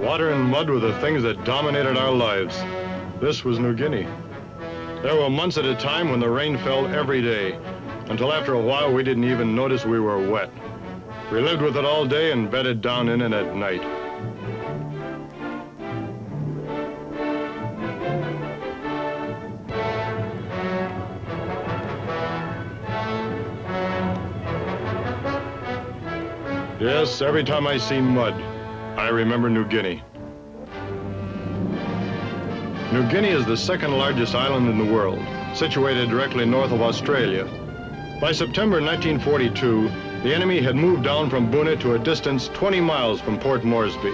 Water and mud were the things that dominated our lives. This was New Guinea. There were months at a time when the rain fell every day, until after a while we didn't even notice we were wet. We lived with it all day and bedded down in it at night. Yes, every time I see mud, I remember New Guinea. New Guinea is the second largest island in the world, situated directly north of Australia. By September 1942, the enemy had moved down from Boona to a distance 20 miles from Port Moresby.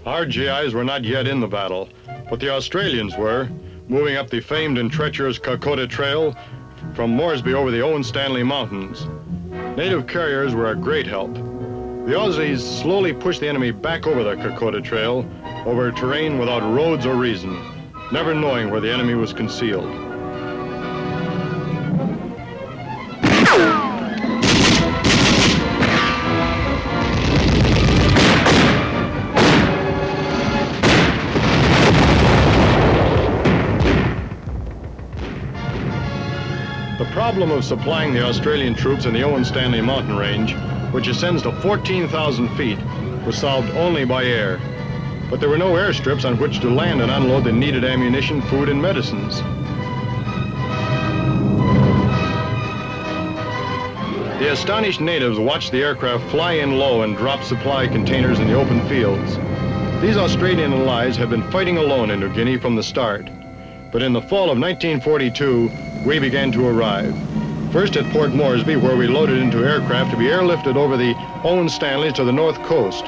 Our GIs were not yet in the battle, but the Australians were, moving up the famed and treacherous Kokoda Trail from Moresby over the Owen Stanley Mountains. Native carriers were a great help. The Aussies slowly pushed the enemy back over the Kokoda Trail, over terrain without roads or reason, never knowing where the enemy was concealed. The problem of supplying the Australian troops in the Owen Stanley mountain range, which ascends to 14,000 feet, was solved only by air. But there were no airstrips on which to land and unload the needed ammunition, food, and medicines. The astonished natives watched the aircraft fly in low and drop supply containers in the open fields. These Australian allies had been fighting alone in New Guinea from the start. But in the fall of 1942, we began to arrive. First at Port Moresby, where we loaded into aircraft to be airlifted over the Owen Stanleys to the north coast.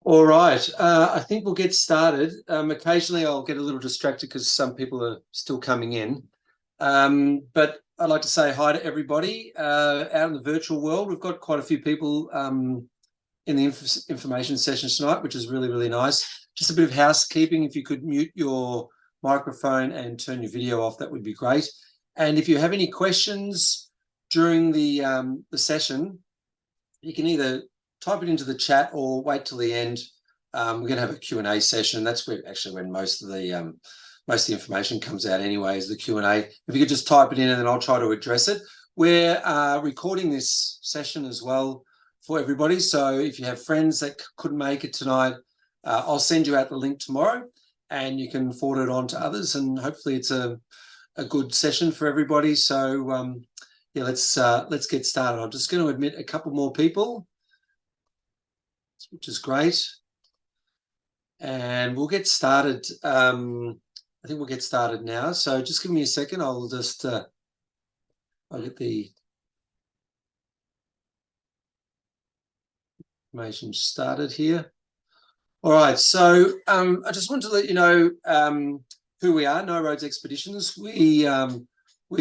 All right, I think we'll get started. Occasionally I'll get a little distracted because some people are still coming in. But I'd like to say hi to everybody out in the virtual world. We've got quite a few people in the information session tonight, which is really, really nice. Just a bit of housekeeping. If you could mute your microphone and turn your video off, that would be great. And if you have any questions during the session, you can either type it into the chat or wait till the end. We're going to have a Q&A session. That's where actually when most of the information comes out anyway, is the Q&A. If you could just type it in and then I'll try to address it. We're recording this session as well for everybody. So if you have friends that couldn't make it tonight, I'll send you out the link tomorrow and you can forward it on to others, and hopefully it's a good session for everybody. So yeah, let's get started. I'm just going to admit a couple more people, which is great. And we'll get started. I think we'll get started now. So just give me a second. I'll just, I'll get the information started here. All right. So I just want to let you know who we are, No Roads Expeditions. We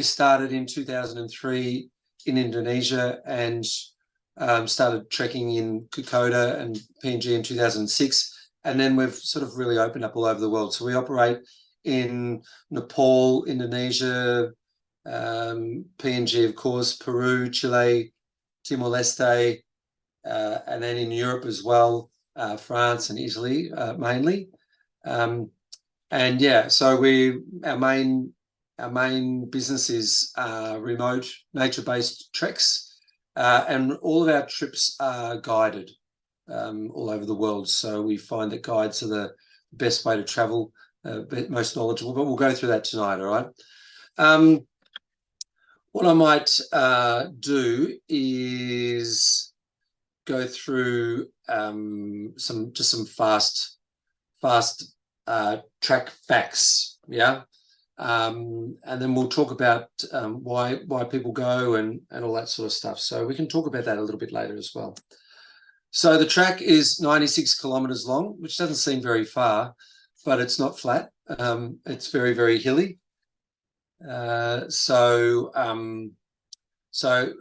started in 2003 in Indonesia and started trekking in Kokoda and PNG in 2006, and then we've sort of really opened up all over the world. So we operate in Nepal, Indonesia, PNG, of course, Peru, Chile, Timor-Leste, and then in Europe as well, France and Italy mainly. And yeah, so our main business is remote nature-based treks. And all of our trips are guided all over the world. So we find that guides are the best way to travel, most knowledgeable, but we'll go through that tonight, all right? What I might do is go through some fast track facts, yeah? And then we'll talk about why people go and all that sort of stuff. So we can talk about that a little bit later as well. So the track is 96 kilometers long, which doesn't seem very far, but it's not flat. It's very, very hilly. So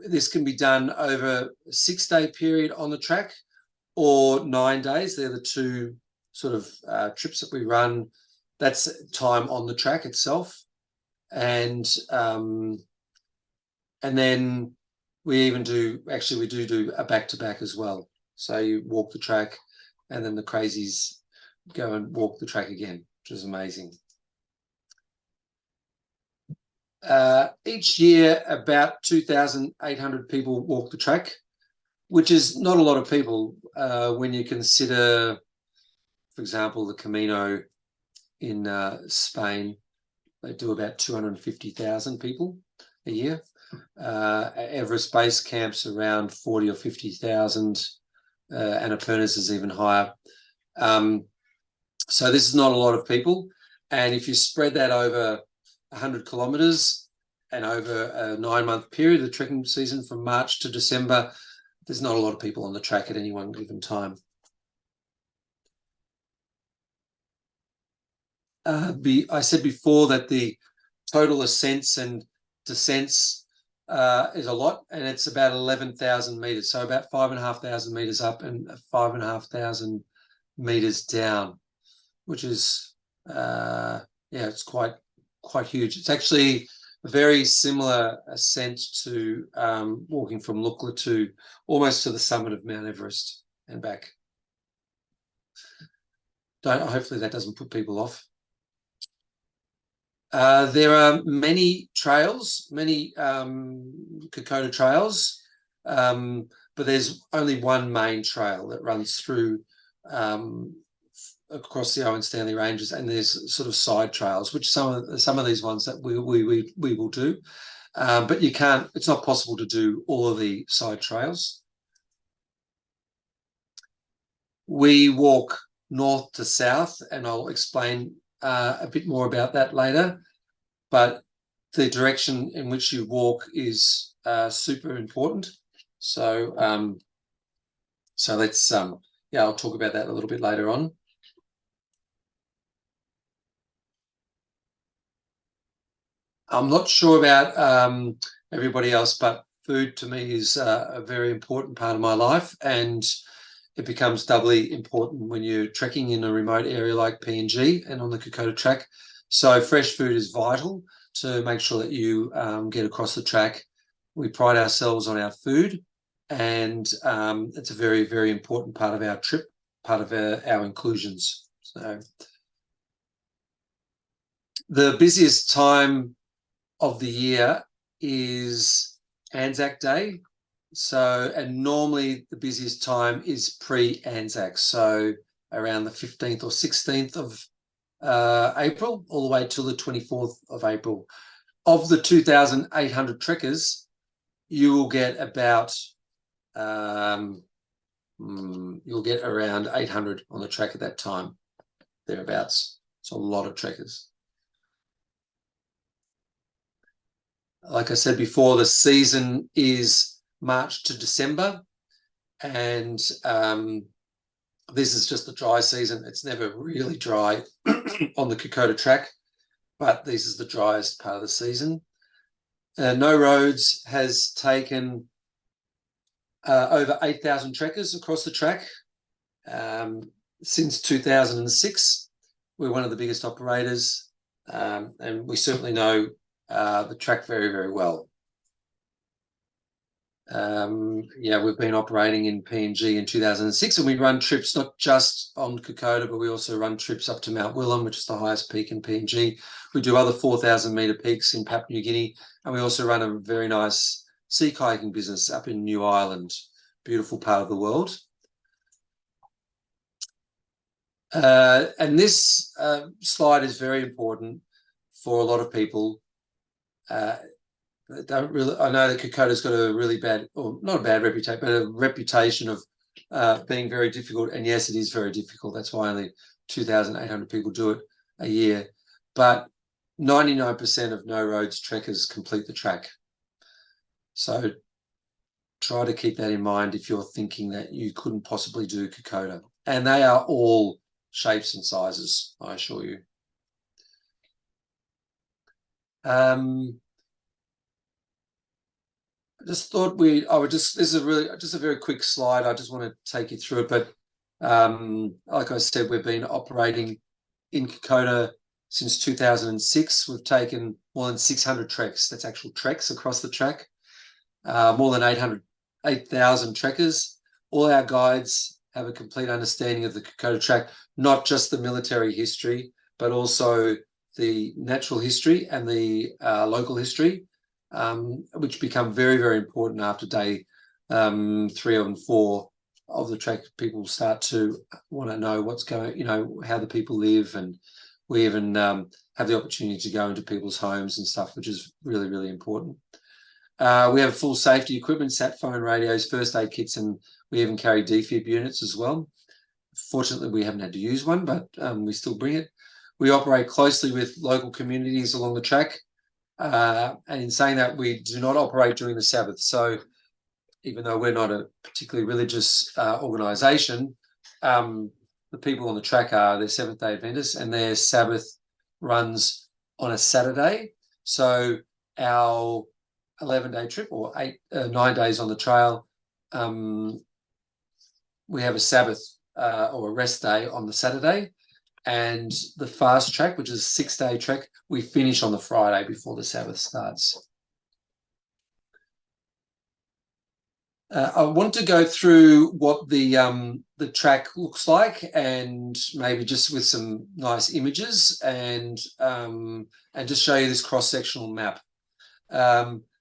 this can be done over a 6-day period on the track or 9 days. They're the two sort of trips that we run. That's time on the track itself. And then We even do, actually, we do a back-to-back as well. So you walk the track and then the crazies go and walk the track again, which is amazing. Each year, about 2,800 people walk the track, which is not a lot of people when you consider, for example, the Camino in Spain. They do about 250,000 people a year. Everest Base Camp's around 40 or 50,000. Annapurna's is even higher. So this is not a lot of people. And if you spread that over 100 kilometres and over a 9-month period, the trekking season from March to December, there's not a lot of people on the track at any one given time. I said before that the total ascents and descents is a lot, and it's about 11,000 meters, so about 5,500 meters up and 5,500 meters down, which is it's quite huge. It's actually a very similar ascent to walking from Lukla to almost to the summit of Mount Everest and back. Hopefully that doesn't put people off. There are many trails, many Kokoda trails, but there's only one main trail that runs through across the Owen Stanley Ranges, and there's sort of side trails, which some of these ones that we will do, but you can't. It's not possible to do all of the side trails. We walk north to south, and I'll explain a bit more about that later. But the direction in which you walk is super important. So let's I'll talk about that a little bit later on. I'm not sure about everybody else, but food to me is a very important part of my life, and it becomes doubly important when you're trekking in a remote area like PNG and on the Kokoda Track. So fresh food is vital to make sure that you get across the track. We pride ourselves on our food, and it's a very, very important part of our trip, part of our inclusions. So the busiest time of the year is Anzac Day. So, and normally the busiest time is pre-Anzac, so around the 15th or 16th of April, all the way till the 24th of April. Of the 2,800 trekkers, you will get about you'll get around 800 on the track at that time, thereabouts. It's a lot of trekkers. Like I said before, the season is March to December, and this is just the dry season. It's never really dry on the Kokoda Track, but this is the driest part of the season. No Roads has taken over 8,000 trekkers across the track since 2006. We're one of the biggest operators, and we certainly know the track very, very well. We've been operating in PNG in 2006, and we run trips not just on Kokoda, but we also run trips up to Mount Willem, which is the highest peak in PNG. We do other 4,000 meter peaks in Papua New Guinea, and we also run a very nice sea kayaking business up in New Ireland, beautiful part of the world. And this slide is very important for a lot of people. Don't really. I know that Kokoda's got a really bad, or not a bad reputation, but a reputation of being very difficult. And yes, it is very difficult. That's why only 2,800 people do it a year. But 99% of No Roads trekkers complete the track. So try to keep that in mind if you're thinking that you couldn't possibly do Kokoda. And they are all shapes and sizes, I assure you. I just thought this is a very quick slide. I just want to take you through it. But like I said, we've been operating in Kokoda since 2006. We've taken more than 600 treks. That's actual treks across the track. more than 8,000 trekkers. All our guides have a complete understanding of the Kokoda Track, not just the military history, but also the natural history and the local history, which become very, very important after day 3 and 4 of the track. People start to want to know what's going, how the people live, and we even have the opportunity to go into people's homes and stuff, which is really, really important. We have full safety equipment, sat phone radios, first aid kits, and we even carry defib units as well. Fortunately, we haven't had to use one, but we still bring it. We operate closely with local communities along the track. And in saying that, we do not operate during the Sabbath. So even though we're not a particularly religious organisation, the people on the track they're Seventh-day Adventists, and their Sabbath runs on a Saturday. So our 11-day trip, or 9 days on the trail, we have a Sabbath or a rest day on the Saturday, and the fast track, which is a 6-day trek, we finish on the Friday before the Sabbath starts. I want to go through what the track looks like, and maybe just with some nice images, and just show you this cross-sectional map.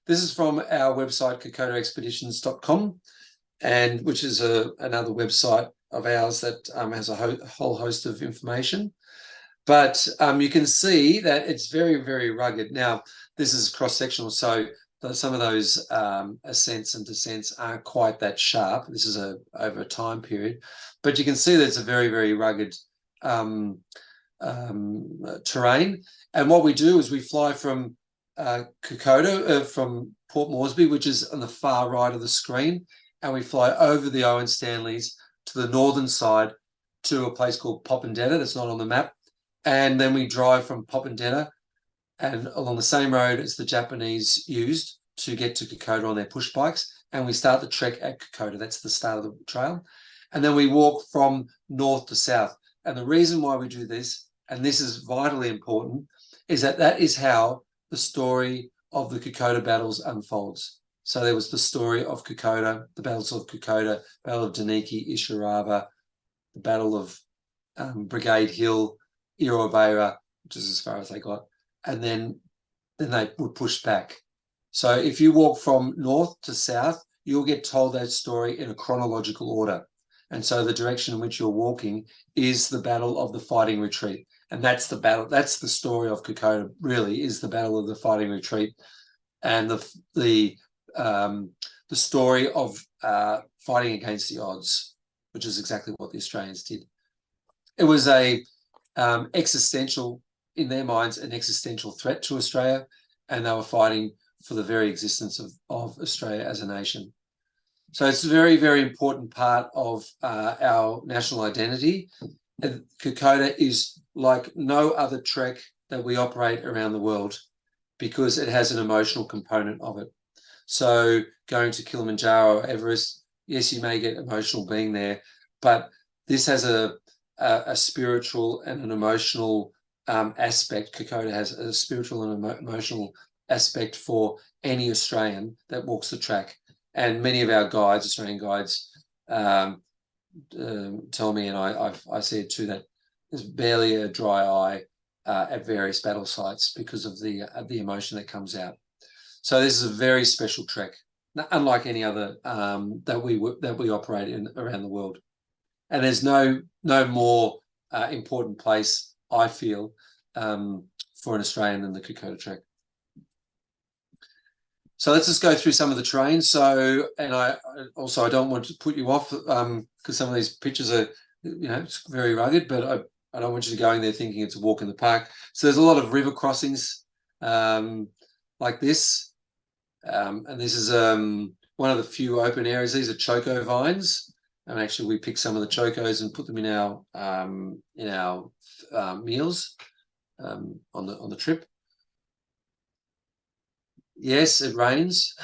This is from our website, kokodaexpeditions.com, and which is another website of ours that has a whole host of information. But you can see that it's very, very rugged. Now, this is cross-sectional, so some of those ascents and descents aren't quite that sharp. This is over a time period, but you can see that it's a very, very rugged terrain. And what we do is we fly from Kokoda, from Port Moresby, which is on the far right of the screen, and we fly over the Owen Stanleys to the northern side to a place called Popondetta that's not on the map. And then we drive from Popondetta and along the same road as the Japanese used to get to Kokoda on their push bikes. And we start the trek at Kokoda. That's the start of the trail. And then we walk from north to south. And the reason why we do this, and this is vitally important, is that is how the story of the Kokoda battles unfolds. So there was the story of Kokoda, the battles of Kokoda, Battle of Daniki, Ishirava, the Battle of Brigade Hill, Irobeira, which is as far as they got. And then they were pushed back. So if you walk from north to south, you'll get told that story in a chronological order. And so the direction in which you're walking is the Battle of the Fighting Retreat. And that's the battle, that's the story of Kokoda, really, is the Battle of the Fighting Retreat. And the story of fighting against the odds, which is exactly what the Australians did. It was a existential, in their minds, an existential threat to Australia, and they were fighting for the very existence of Australia as a nation. So it's a very, very important part of our national identity. And Kokoda is like no other trek that we operate around the world because it has an emotional component of it. So going to Kilimanjaro, Everest, yes, you may get emotional being there, but this has a spiritual and an emotional aspect. Kokoda has a spiritual and emotional aspect for any Australian that walks the track. And many of our guides, Australian guides, tell me, and I said too, that there's barely a dry eye at various battle sites because of the emotion that comes out. So this is a very special trek, unlike any other that we operate in around the world. And there's no more important place, I feel, for an Australian than the Kokoda Track. So let's just go through some of the terrain. So, and I don't want to put you off because some of these pictures are, it's very rugged, but I don't want you to go in there thinking it's a walk in the park. So there's a lot of river crossings like this. And this is one of the few open areas. These are choco vines. And actually we pick some of the chocos and put them in our meals on the trip. Yes, it rains.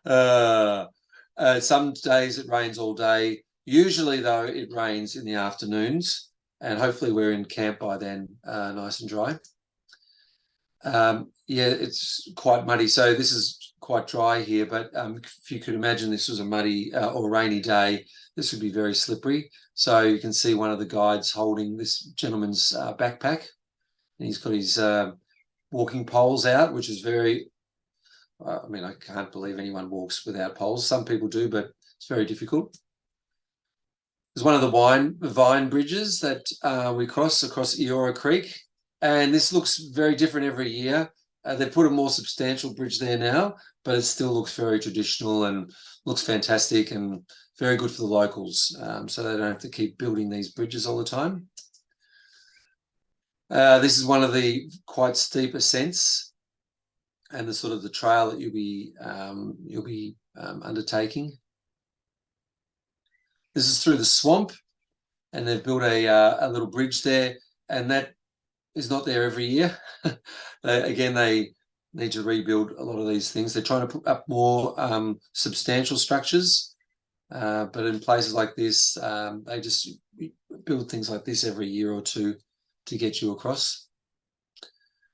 Some days it rains all day. Usually, though, it rains in the afternoons, and hopefully we're in camp by then, nice and dry. Yeah, it's quite muddy. So this is quite dry here, but if you could imagine this was a muddy or rainy day, this would be very slippery. So you can see one of the guides holding this gentleman's backpack, and he's got his walking poles out, which is very, I mean, I can't believe anyone walks without poles. Some people do, but it's very difficult. There's one of the vine bridges that we cross across Eora Creek, and this looks very different every year. They put a more substantial bridge there now, but it still looks very traditional and looks fantastic and very good for the locals, so they don't have to keep building these bridges all the time. This is one of the quite steep ascents and the sort of the trail that you'll be undertaking. This is through the swamp, and they've built a little bridge there, and that is not there every year. Again, they need to rebuild a lot of these things. They're trying to put up more substantial structures, but in places like this, they just build things like this every year or two to get you across.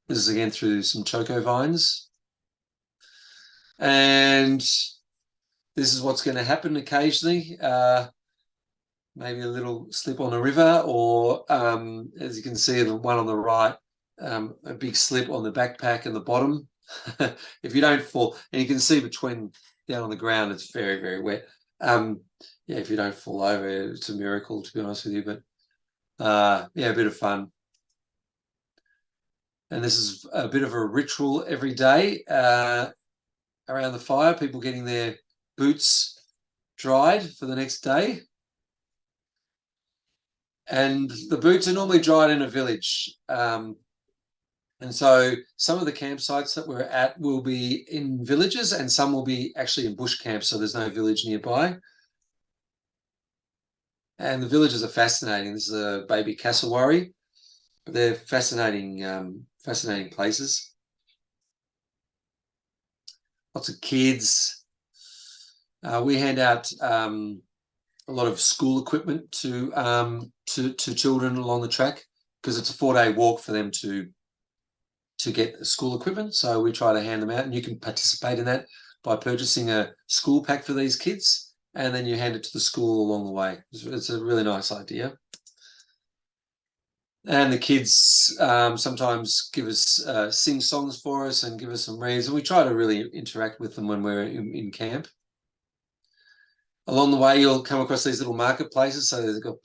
This is again through some choco vines. And this is what's going to happen occasionally. Maybe a little slip on a river, or as you can see, the one on the right, a big slip on the backpack and the bottom. If you don't fall, and you can see between down on the ground, it's very, very wet. Yeah, if you don't fall over, it's a miracle, to be honest with you. But yeah, a bit of fun. And this is a bit of a ritual every day around the fire, people getting their boots dried for the next day. And the boots are normally dried in a village. And so some of the campsites that we're at will be in villages, and some will be actually in bush camps, so there's no village nearby. And the villages are fascinating. This is a baby cassowary. They're fascinating, fascinating places. Lots of kids. We hand out a lot of school equipment to children along the track, because it's a 4-day walk for them to get school equipment. So we try to hand them out, and you can participate in that by purchasing a school pack for these kids, and then you hand it to the school along the way. It's a really nice idea. And the kids sometimes give us sing songs for us and give us some reads, and we try to really interact with them when we're in camp. Along the way, you'll come across these little marketplaces. So they've got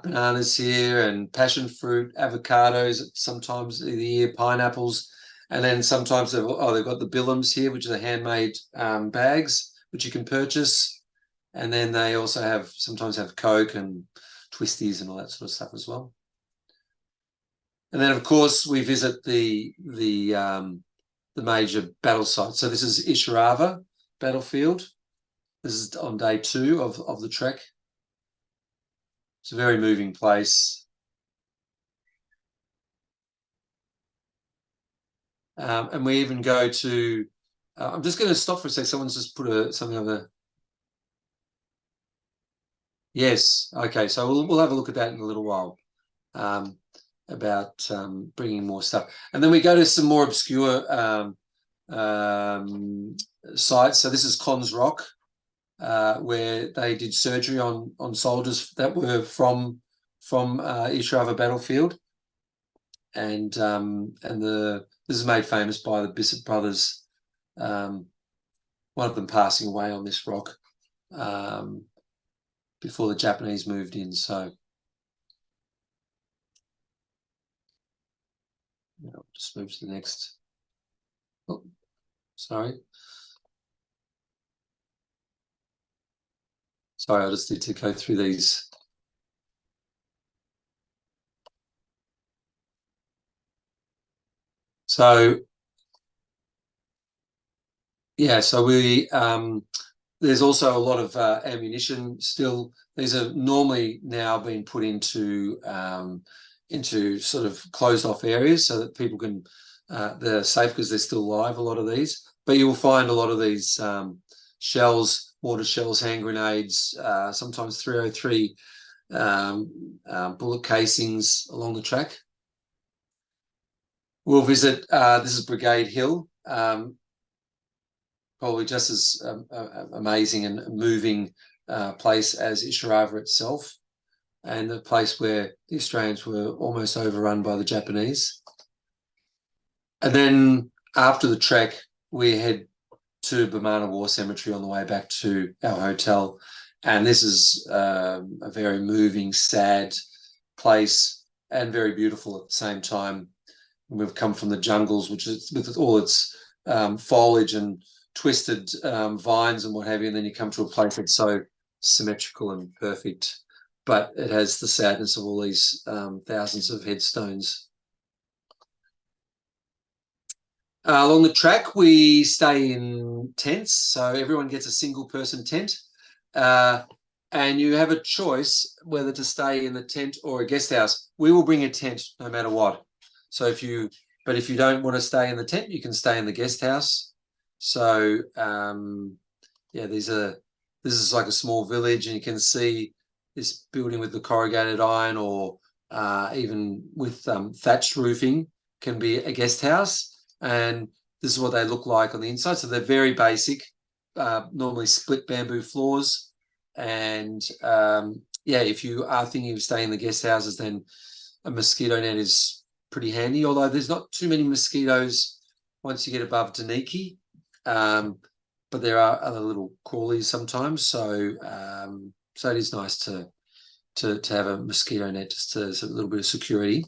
bananas here and passion fruit, avocados, sometimes of the year, pineapples. And then sometimes they've got the billums here, which are the handmade bags, which you can purchase. And then they also sometimes have Coke and twisties and all that sort of stuff as well. And then, of course, we visit the major battle sites. So this is Isharava battlefield. This is on day 2 of the trek. It's a very moving place. And we even go to, I'm just going to stop for a sec. Someone's just put something over. Yes. Okay. So we'll have a look at that in a little while, about bringing more stuff. And then we go to some more obscure sites. So this is Cons Rock, where they did surgery on soldiers that were from Isharava battlefield, and this is made famous by the Bissett brothers. One of them passing away on this rock before the Japanese moved in. So I'll just move to the next. Oh, sorry. Sorry, I just need to go through these. So, yeah, so there's also a lot of ammunition still. These are normally now being put into sort of closed off areas so that people can, they're safe because they're still live, a lot of these. But you will find a lot of these shells, mortar shells, hand grenades, sometimes 303 bullet casings along the track. We'll visit, this is Brigade Hill, probably just as amazing and moving place as Ishirava itself, and a place where the Australians were almost overrun by the Japanese. And then after the trek, we head to Bamana War Cemetery on the way back to our hotel. And this is a very moving, sad place and very beautiful at the same time. We've come from the jungles, which is with all its foliage and twisted vines and what have you, and then you come to a place that's so symmetrical and perfect, but it has the sadness of all these thousands of headstones. Along the track, we stay in tents, so everyone gets a single person tent, and you have a choice whether to stay in the tent or a guest house. We will bring a tent no matter what. So if you don't want to stay in the tent, you can stay in the guest house. So yeah, this is like a small village, and you can see this building with the corrugated iron, or even with thatched roofing, can be a guest house. And this is what they look like on the inside. So they're very basic, normally split bamboo floors. And yeah, if you are thinking of staying in the guest houses, then a mosquito net is pretty handy, although there's not too many mosquitoes once you get above Daniki. But there are other little crawlies sometimes. So so it is nice to have a mosquito net just as a little bit of security.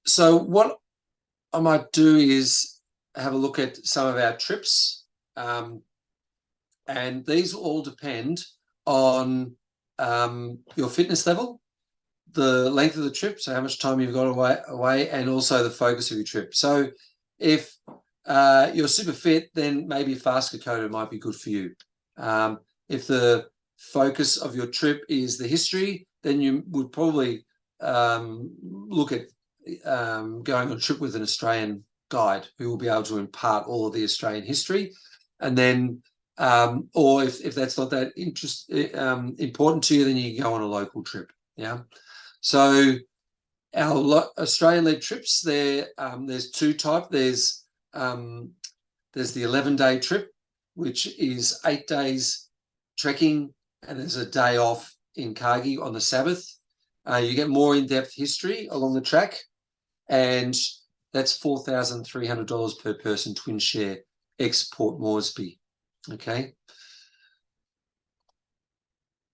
So what I might do is have a look at some of our trips, and these all depend on your fitness level, the length of the trip, so how much time you've got away, and also the focus of your trip. So if you're super fit, then maybe fast Kokoda might be good for you. If the focus of your trip is the history, then you would probably look at going on a trip with an Australian guide who will be able to impart all of the Australian history. And then, or if that's not that important to you, then you can go on a local trip. Yeah. So our Australian-led trips, there's two types. There's the 11-day trip, which is 8 days trekking, and there's a day off in Kagi on the Sabbath. You get more in-depth history along the track, and that's $4,300 per person, twin share, ex-Port Moresby. Okay.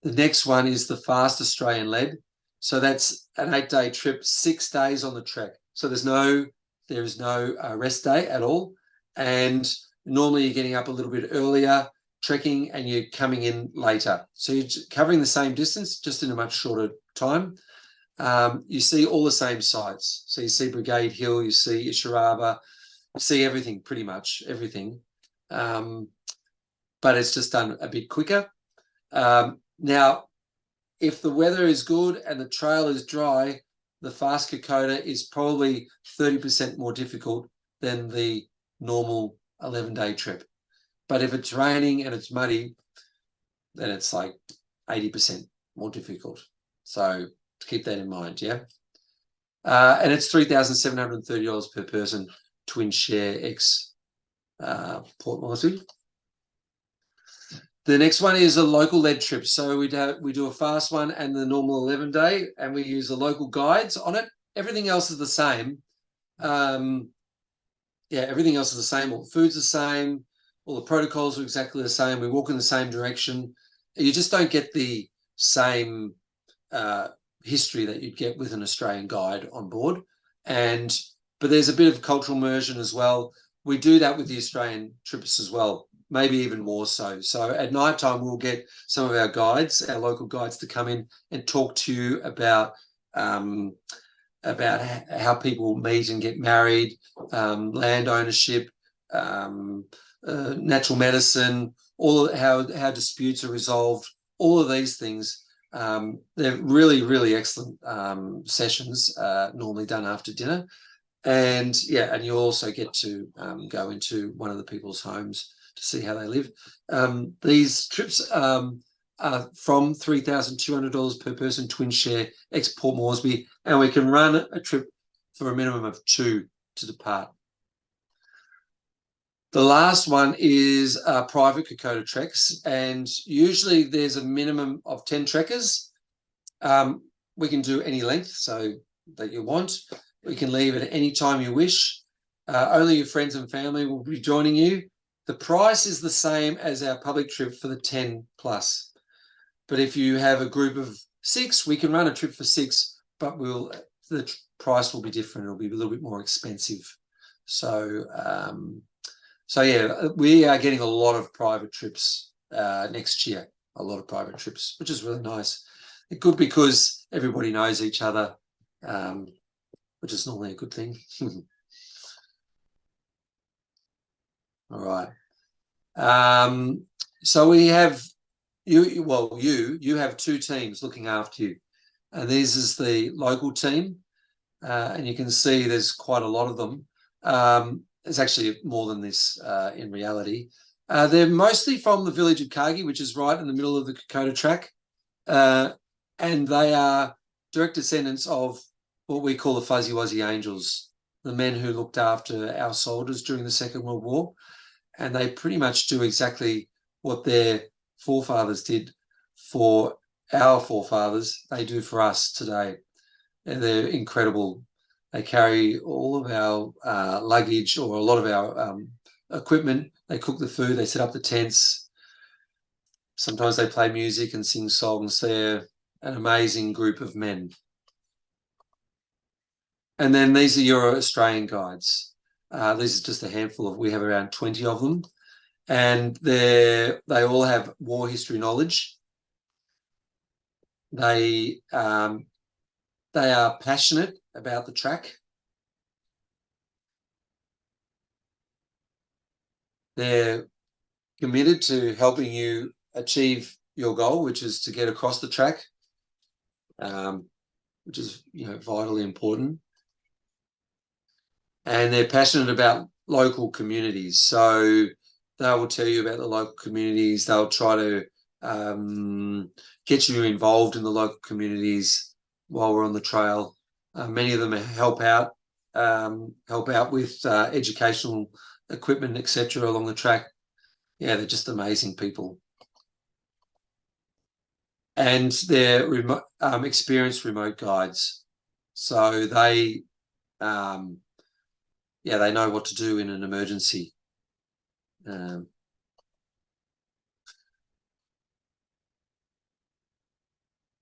The next one is the fast Australian-led. So that's an 8-day trip, 6 days on the trek. So there is no rest day at all. And normally you're getting up a little bit earlier, trekking, and you're coming in later. So you're covering the same distance, just in a much shorter time. You see all the same sites. So you see Brigade Hill, you see Ishirava, you see everything, pretty much everything. But it's just done a bit quicker. Now, if the weather is good and the trail is dry, the fast Kokoda is probably 30% more difficult than the normal 11-day trip. But if it's raining and it's muddy, then it's like 80% more difficult. So to keep that in mind, yeah. And it's $3,730 per person, twin share, ex Port Moresby. The next one is a local led trip. So we do a fast one and the normal 11-day, and we use the local guides on it. Everything else is the same. Yeah, everything else is the same. All the food's the same. All the protocols are exactly the same. We walk in the same direction. You just don't get the same history that you'd get with an Australian guide on board. But there's a bit of cultural immersion as well. We do that with the Australian trips as well, maybe even more so. So at night time, we'll get some of our guides, our local guides, to come in and talk to you about how people meet and get married, land ownership, natural medicine, how disputes are resolved, all of these things. They're really, really excellent sessions, normally done after dinner. And yeah, and you also get to go into one of the people's homes to see how they live. These trips from $3,200 per person, twin share, export Moresby, and we can run a trip for a minimum of 2 to depart. The last one is private Kokoda treks, and usually there's a minimum of 10 trekkers. We can do any length so that you want. We can leave at any time you wish. Only your friends and family will be joining you. The price is the same as our public trip for the 10 plus. But if you have a group of 6, we can run a trip for 6, but the price will be different. It'll be a little bit more expensive. So yeah, we are getting a lot of private trips next year, a lot of private trips, which is really nice. It's good because everybody knows each other, which is normally a good thing. All right. So we have you have 2 teams looking after you, and this is the local team, and you can see there's quite a lot of them. There's actually more than this in reality. They're mostly from the village of Kagi, which is right in the middle of the Kokoda Track, and they are direct descendants of what we call the Fuzzy Wuzzy Angels, the men who looked after our soldiers during the Second World War, and they pretty much do exactly what their forefathers did for our forefathers. They do for us today, and they're incredible. They carry all of our luggage, or a lot of our equipment. They cook the food, they set up the tents. Sometimes they play music and sing songs. They're an amazing group of men. And then these are your Australian guides. These are just a handful of, we have around 20 of them. And they all have war history knowledge. They are passionate about the track. They're committed to helping you achieve your goal, which is to get across the track, which is vitally important. And they're passionate about local communities, so they will tell you about the local communities. They'll try to get you involved in the local communities while we're on the trail. Many of them help out with educational equipment, etc., along the track. Yeah, they're just amazing people. And they're experienced remote guides, so they they know what to do in an emergency. And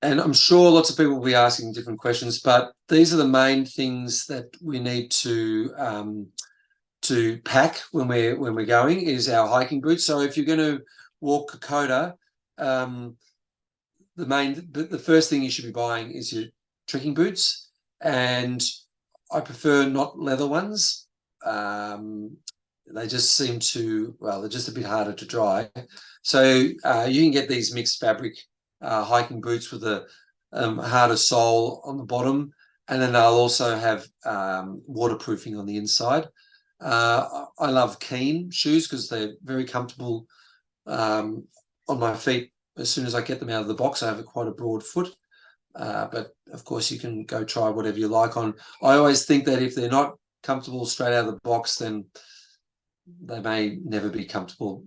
I'm sure lots of people will be asking different questions, but these are the main things that we need to pack when we're going, is our hiking boots. So if you're going to walk Kokoda, the first thing you should be buying is your trekking boots, and I prefer not leather ones. They just seem to, they're just a bit harder to dry. So you can get these mixed fabric hiking boots with a harder sole on the bottom, and then they'll also have waterproofing on the inside. I love Keen shoes because they're very comfortable on my feet. As soon as I get them out of the box, I have quite a broad foot. But of course, you can go try whatever you like on. I always think that if they're not comfortable straight out of the box, then they may never be comfortable,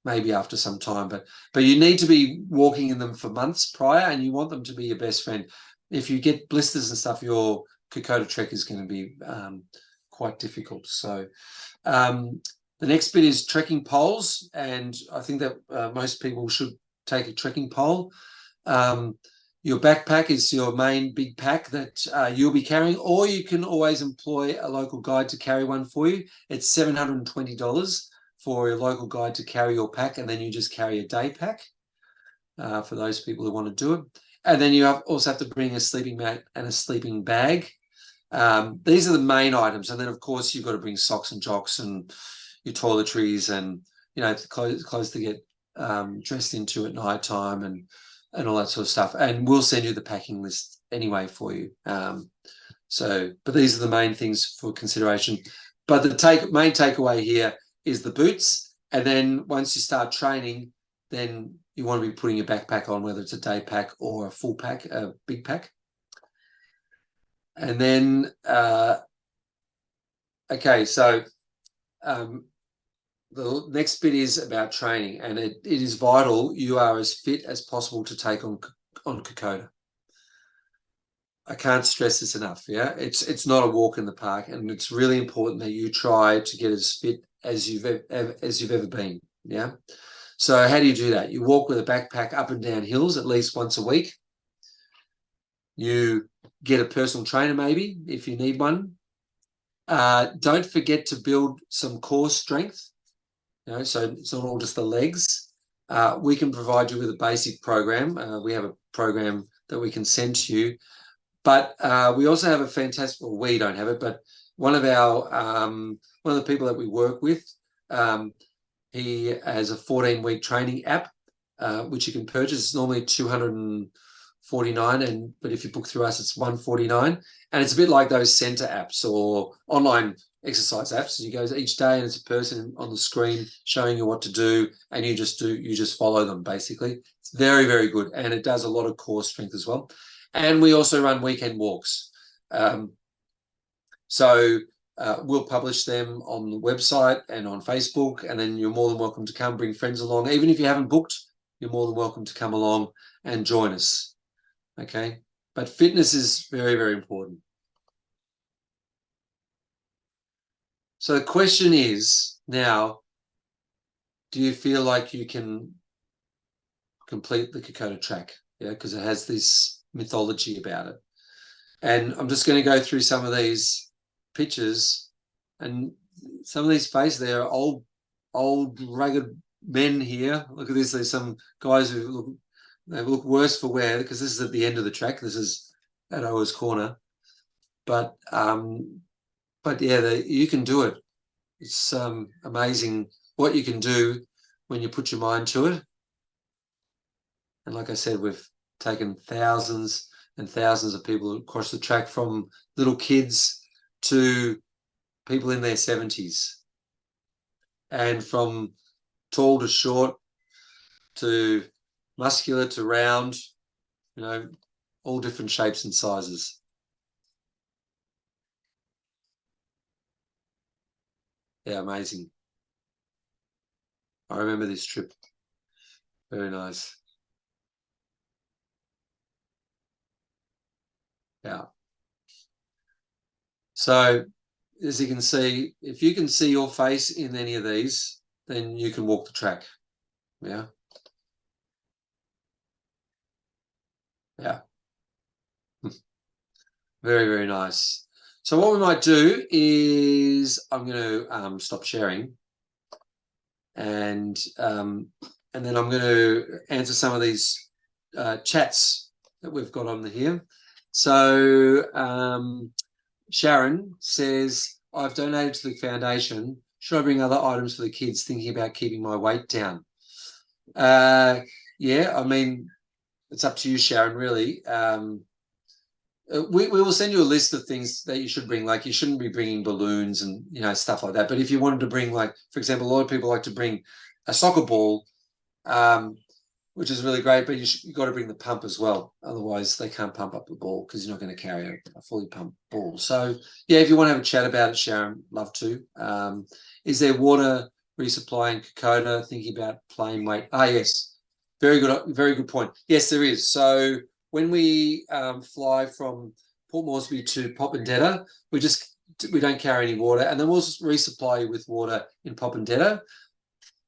maybe after some time. But you need to be walking in them for months prior, and you want them to be your best friend. If you get blisters and stuff, your Kokoda trek is going to be quite difficult. So the next bit is trekking poles, and I think that most people should take a trekking pole. Your backpack is your main big pack that you'll be carrying, or you can always employ a local guide to carry one for you. It's $720 for a local guide to carry your pack, and then you just carry a day pack for those people who want to do it. And then you also have to bring a sleeping mat and a sleeping bag. These are the main items, and then of course you've got to bring socks and jocks and your toiletries and clothes to get dressed into at night time and all that sort of stuff. And we'll send you the packing list anyway for you. But these are the main things for consideration. But the main takeaway here is the boots. And then once you start training, then you want to be putting your backpack on, whether it's a day pack or a full pack, a big pack. And then, okay, so the next bit is about training, and it is vital you are as fit as possible to take on Kokoda. I can't stress this enough. Yeah, it's not a walk in the park, and it's really important that you try to get as fit as you've ever been. Yeah. So how do you do that? You walk with a backpack up and down hills at least once a week. You get a personal trainer maybe if you need one. Don't forget to build some core strength. You know, so it's not all just the legs. We can provide you with a basic program. We have a program that we can send to you, but we also have a fantastic. Well, we don't have it, but one of the people that we work with, he has a 14-week training app, which you can purchase. It's normally $249, but if you book through us, it's $149. And it's a bit like those center apps or online exercise apps. So you go each day, and it's a person on the screen showing you what to do, and you just follow them. Basically, it's very, very good, and it does a lot of core strength as well. And we also run weekend walks. We'll publish them on the website and on Facebook, and then you're more than welcome to come, bring friends along. Even if you haven't booked, you're more than welcome to come along and join us. Okay, but fitness is very, very important. So the question is now, do you feel like you can complete the Kokoda Track? Yeah, because it has this mythology about it. And I'm just going to go through some of these pictures, and some of these faces, they're old, rugged men here. Look at this. There's some guys who look worse for wear, because this is at the end of the track. This is at Ower's Corner. But yeah, you can do it. It's amazing what you can do when you put your mind to it. And like I said, we've taken thousands and thousands of people across the track, from little kids to people in their 70s, and from tall to short to muscular to round, you know, all different shapes and sizes. Yeah, amazing. I remember this trip. Very nice. Yeah. So as you can see, if you can see your face in any of these, then you can walk the track. Yeah. Yeah. Very, very nice. So what we might do is I'm going to stop sharing, and then I'm going to answer some of these chats that we've got on here. So Sharon says, I've donated to the foundation. Should I bring other items for the kids, thinking about keeping my weight down? Yeah, I mean, it's up to you, Sharon, really. We will send you a list of things that you should bring. Like, you shouldn't be bringing balloons and, you know, stuff like that. But if you wanted to bring, like, for example, a lot of people like to bring a soccer ball, which is really great, but you've got to bring the pump as well. Otherwise, they can't pump up the ball, because you're not going to carry a fully pumped ball. So, yeah, if you want to have a chat about it, Sharon, love to. Is there water resupply in Kokoda? Thinking about plain weight. Ah, yes. Very good point. Yes, there is. So when we fly from Port Moresby to Popondetta, we don't carry any water, and then we'll resupply you with water in Popondetta.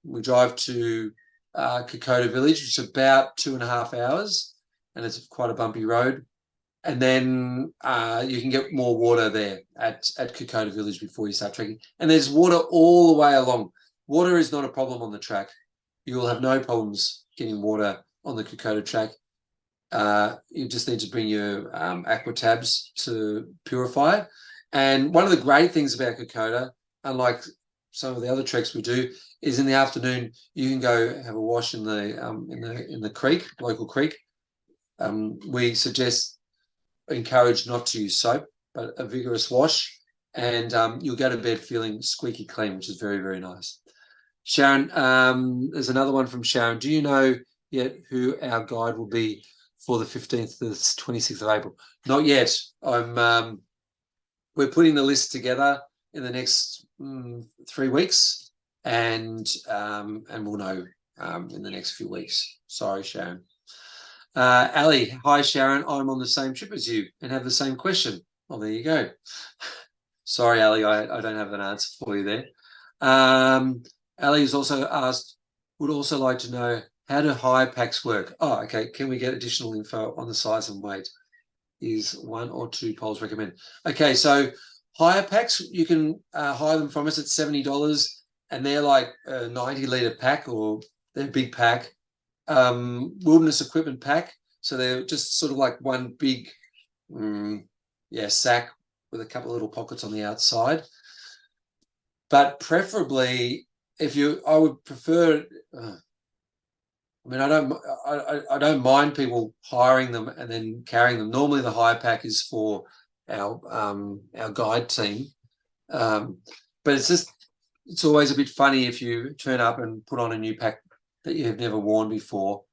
We drive to Kokoda Village, which is about 2.5 hours, and it's quite a bumpy road. And then you can get more water there at Kokoda Village before you start trekking. And there's water all the way along. Water is not a problem on the track. You will have no problems getting water on the Kokoda Track. You just need to bring your aqua tabs to purify it. And one of the great things about Kokoda, unlike some of the other treks we do, is in the afternoon you can go have a wash in the creek, local creek. We encourage not to use soap, but a vigorous wash, and you'll go to bed feeling squeaky clean, which is very, very nice. Sharon, there's another one from Sharon. Do you know yet who our guide will be for the 15th to the 26th of April? Not yet. We're putting the list together in the next 3 weeks, and we'll know in the next few weeks. Sorry, Sharon. Ali, hi Sharon. I'm on the same trip as you and have the same question. Well, there you go. Sorry, Ali, I don't have an answer for you there. Ali has also asked, would also like to know, how do hire packs work? Oh, okay. Can we get additional info on the size and weight? Is 1 or 2 poles recommended? Okay, so hire packs, you can hire them from us at $70, and they're like a 90-litre pack, or they're a big pack. Wilderness equipment pack, so they're just sort of like one big sack with a couple of little pockets on the outside. But preferably, I would prefer, I mean, I don't mind people hiring them and then carrying them. Normally the hire pack is for our guide team, but it's always a bit funny if you turn up and put on a new pack that you have never worn before,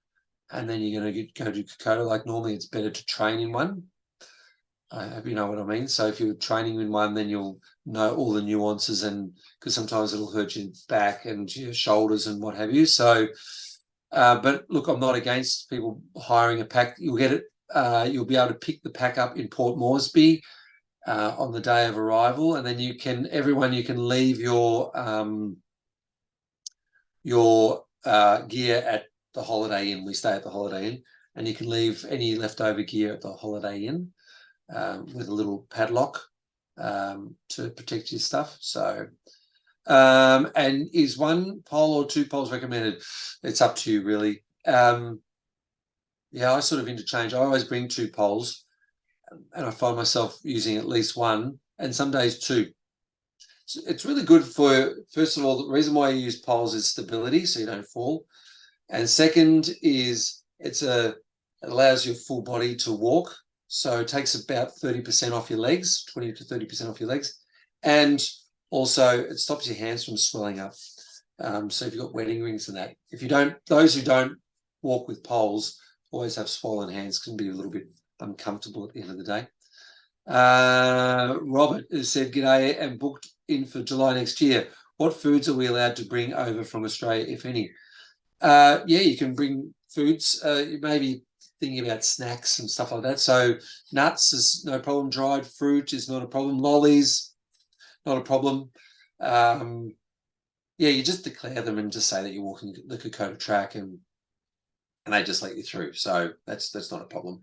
and then you're going to go to Kokoda. Like, normally it's better to train in one. I hope you know what I mean. So if you're training in one, then you'll know all the nuances, and because sometimes it'll hurt your back and your shoulders and what have you. So, but look, I'm not against people hiring a pack. You'll get it. You'll be able to pick the pack up in Port Moresby on the day of arrival, and then you can leave your gear at the Holiday Inn. We stay at the Holiday Inn, and you can leave any leftover gear at the Holiday Inn with a little padlock to protect your stuff. So, and is 1 pole or 2 poles recommended? It's up to you, really. Yeah, I sort of interchange. I always bring 2 poles, and I find myself using at least 1, and some days 2. So it's really good for, first of all, the reason why you use poles is stability, so you don't fall. And second is it allows your full body to walk. So it takes about 30% off your legs, 20 to 30% off your legs. And also it stops your hands from swelling up. So if you've got wedding rings and that, those who don't walk with poles always have swollen hands, can be a little bit uncomfortable at the end of the day. Robert has said, g'day, and booked in for July next year. What foods are we allowed to bring over from Australia, if any? Yeah, you can bring foods. You may be thinking about snacks and stuff like that. So nuts is no problem. Dried fruit is not a problem. Lollies, not a problem. Yeah, you just declare them and just say that you're walking the Kokoda Track, and they just let you through. So that's not a problem.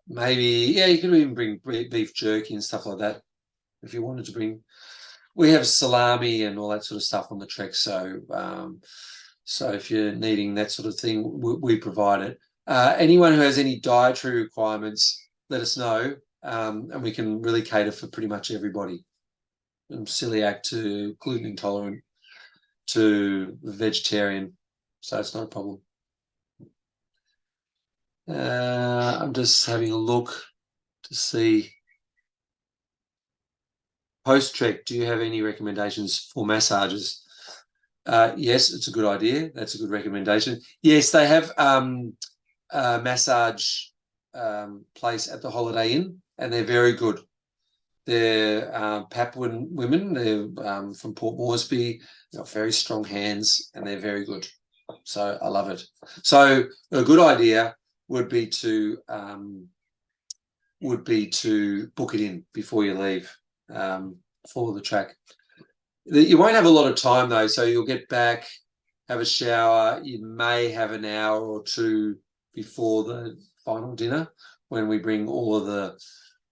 Maybe, yeah, you could even bring beef jerky and stuff like that if you wanted to bring. We have salami and all that sort of stuff on the trek, so so if you're needing that sort of thing, we provide it. Anyone who has any dietary requirements, let us know, and we can really cater for pretty much everybody, from celiac to gluten intolerant to vegetarian, so it's not a problem. I'm just having a look to see. Post-trek, do you have any recommendations for massages? Yes, it's a good idea. That's a good recommendation. Yes, they have a massage place at the Holiday Inn, and they're very good. They're Papuan women. They're from Port Moresby. They've got very strong hands, and they're very good. So I love it. So a good idea would be to book it in before you leave. For the track. You won't have a lot of time though, so you'll get back, have a shower. You may have an hour or 2 before the final dinner, when we bring all of the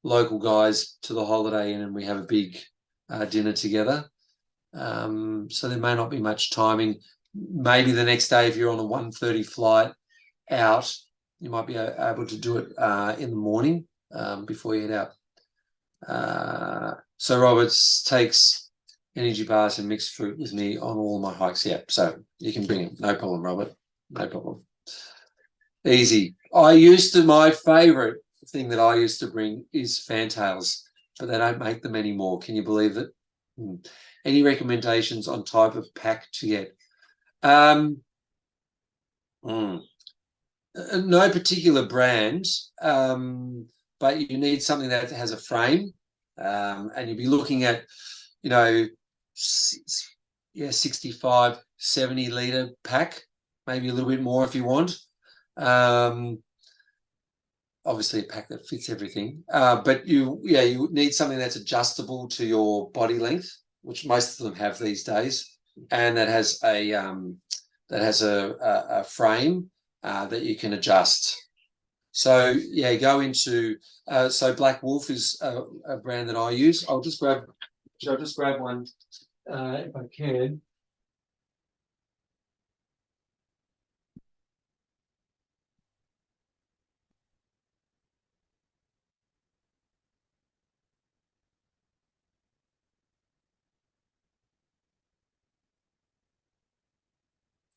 local guys to the Holiday Inn and we have a big dinner together. So there may not be much timing. Maybe the next day, if you're on a 1:30 flight out, you might be able to do it in the morning before you head out. So Roberts takes energy bars and mixed fruit with me on all my hikes. Yeah, so you can bring it. No problem, Robert. No problem. Easy. My favourite thing that I used to bring is fantails, but they don't make them anymore. Can you believe it? Any recommendations on type of pack to get? Mm. No particular brand, but you need something that has a frame, and you'll be looking at, you know, 65, 70 litre pack, maybe a little bit more if you want. Um, Obviously a pack that fits everything, but you need something that's adjustable to your body length, which most of them have these days, and that has a frame that you can adjust. So yeah, go into so Black Wolf is a brand that I use. I'll just grab one if I can.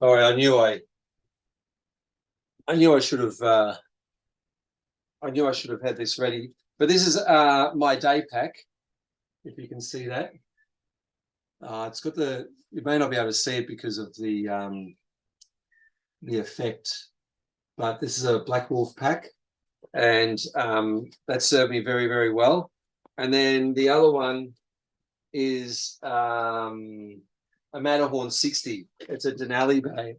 Sorry, I knew I should have had this ready. But this is my day pack, if you can see that. It's got you may not be able to see it because of the effect, but this is a Black Wolf pack, and that served me very, very well. And then the other one is a Matterhorn 60. It's a Denali bag.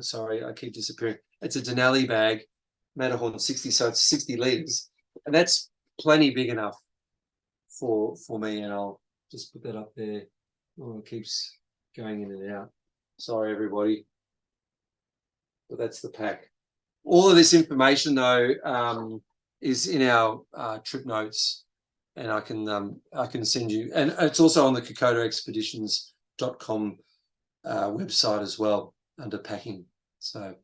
Sorry, I keep disappearing. It's a Denali bag, Matterhorn 60, so it's 60 liters, and that's plenty big enough for me. And I'll just put that up there. Oh, it keeps going in and out. Sorry, everybody, but that's the pack. All of this information, though, is in our trip notes, and I can send you, and it's also on the kokodaexpeditions.com website as well under packing. So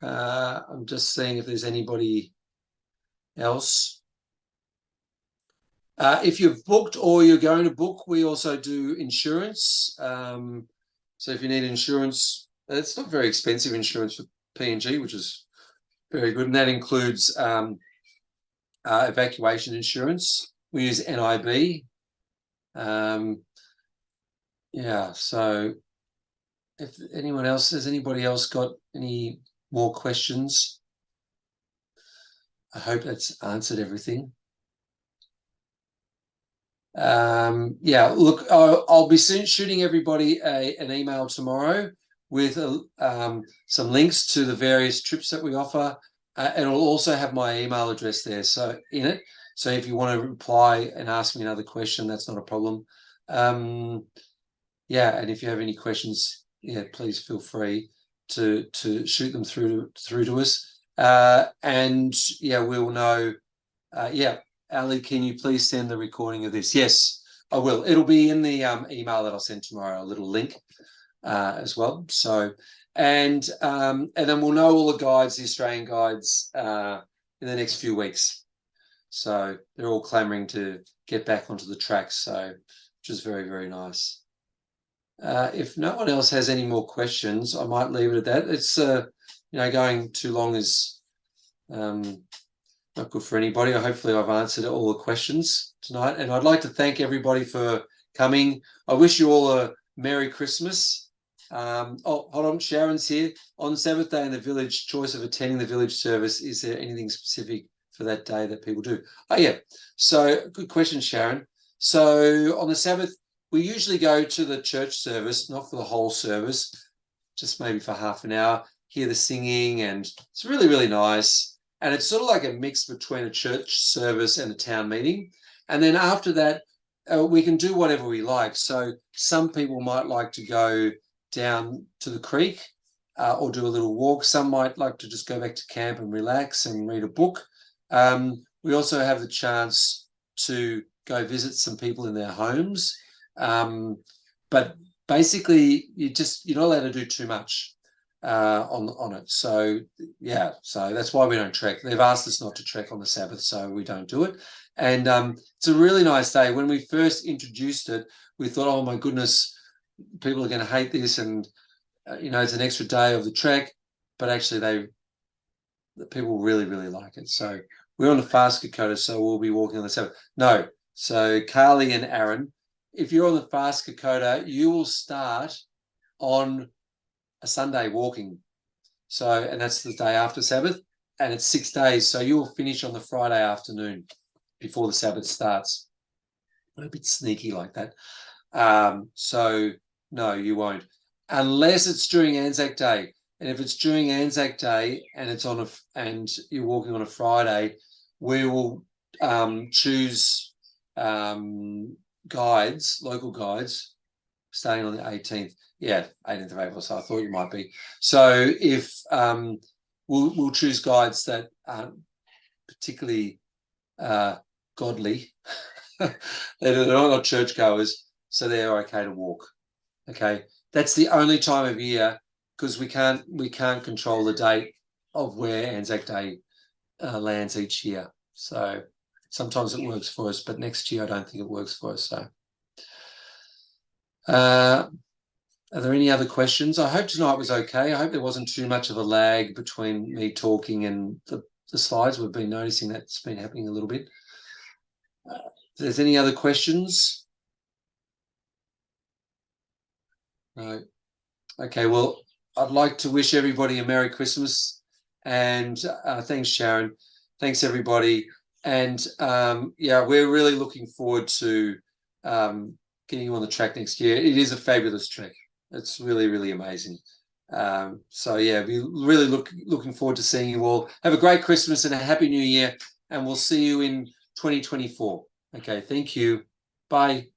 I'm just seeing if there's anybody else. If you've booked or you're going to book, we also do insurance. So if you need insurance, it's not very expensive insurance for PNG, which is very good, and that includes evacuation insurance. We use NIB. Yeah, so if anyone else, has anybody else got any more questions? I hope that's answered everything. Yeah, look, I'll be shooting everybody an email tomorrow with some links to the various trips that we offer, and it'll also have my email address there. So in it, so if you want to reply and ask me another question, that's not a problem. Yeah, and if you have any questions, yeah, please feel free to shoot them through to us. And yeah, we'll know. Yeah, Ali, can you please send the recording of this? Yes, I will. It'll be in the email that I'll send tomorrow, a little link as well. So, and then we'll know all the guides, the Australian guides, in the next few weeks. So they're all clamoring to get back onto the tracks. So, which is very, very nice. If no one else has any more questions, I might leave it at that. It's going too long is not good for anybody. Hopefully I've answered all the questions tonight, and I'd like to thank everybody for coming. I wish you all a Merry Christmas. Hold on, Sharon's here. On Sabbath day in the village, choice of attending the village service, is there anything specific for that day that people do? Oh yeah, so good question, Sharon. So on the Sabbath, we usually go to the church service, not for the whole service, just maybe for half an hour, hear the singing, and it's really, really nice. And it's sort of like a mix between a church service and a town meeting. And then after that, we can do whatever we like. So some people might like to go down to the creek or do a little walk. Some might like to just go back to camp and relax and read a book. We also have the chance to go visit some people in their homes. But basically, you're not allowed to do too much on it. So yeah, so that's why we don't trek. They've asked us not to trek on the Sabbath, so we don't do it. And it's a really nice day. When we first introduced it, we thought, oh my goodness, people are going to hate this, and it's an extra day of the trek. But actually, the people really, really like it. So we're on the fast Kokoda, so we'll be walking on the Sabbath. No, so Carly and Aaron, if you're on the fast Kokoda, you will start on a Sunday walking. So, and that's the day after Sabbath, and it's 6 days. So you'll finish on the Friday afternoon before the Sabbath starts. A bit sneaky like that. So no, you won't, unless it's during Anzac Day. And if it's during Anzac Day and it's on and you're walking on a Friday, we will choose guides, local guides, starting on the 18th. Yeah, 18th of April. So I thought you might be. So if we'll choose guides that aren't particularly godly, they're not churchgoers, so they're okay to walk. Okay, that's the only time of year, because we can't control the date of where Anzac Day lands each year. So sometimes it works for us, but next year I don't think it works for us. So are there any other questions? I hope tonight was okay. I hope there wasn't too much of a lag between me talking and the slides. We've been noticing that's been happening a little bit. If there's any other questions? No. Okay, well, I'd like to wish everybody a Merry Christmas, and thanks, Sharon. Thanks, everybody. And yeah, we're really looking forward to getting you on the track next year. It is a fabulous track. It's really, really amazing. So yeah, we really looking forward to seeing you all. Have a great Christmas and a Happy New Year, and we'll see you in 2024. Okay, thank you. Bye.